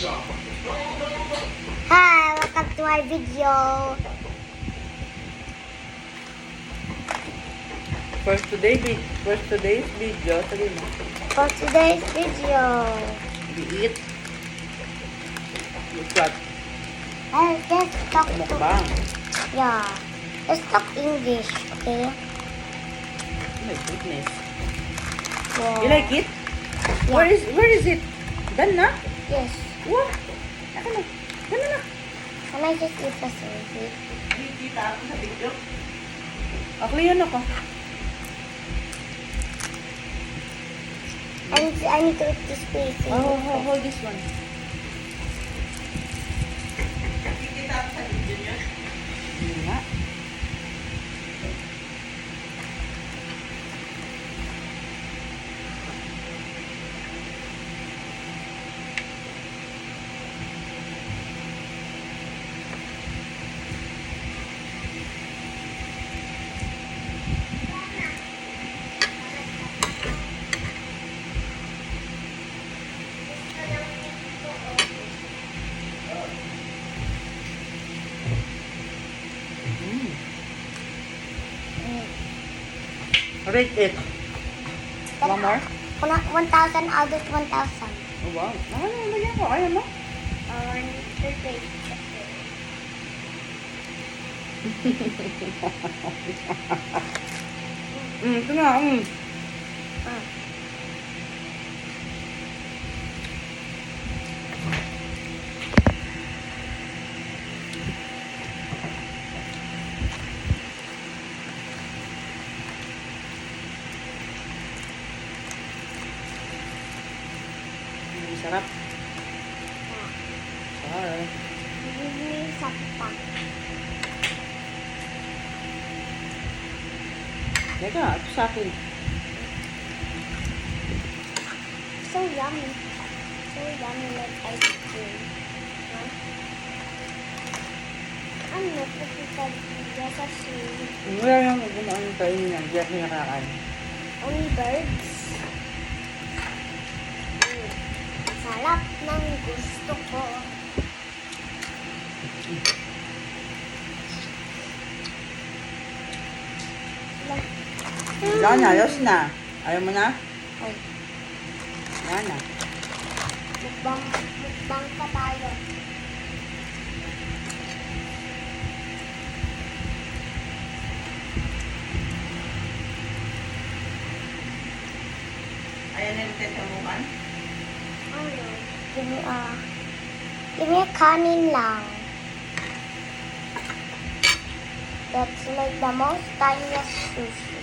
Hi, welcome to my video. First today's video, sabi mo. For today's video, We eat. With what? I'll just talk to Mukbang. yeah. Let's talk English, okay? Oh my goodness. Yeah. You like it? Yeah. Where is it? Done na? Yes. What? Ako na. Done na. Can I just eat the sandwich? Kita ako sa video. Ako yan ako. I need to eat this piece. Hold this one. Kita ako sa video niya. Hindi nga. Rate it. One more? 1,000 out of 1,000. Oh, wow. Lagyan ko. Ayaw mo? Perfect. Ito na. Sarap. Sorry. Hindi sapta. Teka, ito sa akin. So yummy. So yummy like ice cream. Huh? Ano? Pagkikagya sa sweet. Wala lang kung ano tayo niya. Hindi ako nakakain. Only birds. Sarap ng gusto ko. Wala na, lost na. Ayaw mo na? Ay, Wala na. mukbang pa tayo. Ayaw na natin tamukan? Ano? Give me a kanin lang. That's like the most tiniest sushi.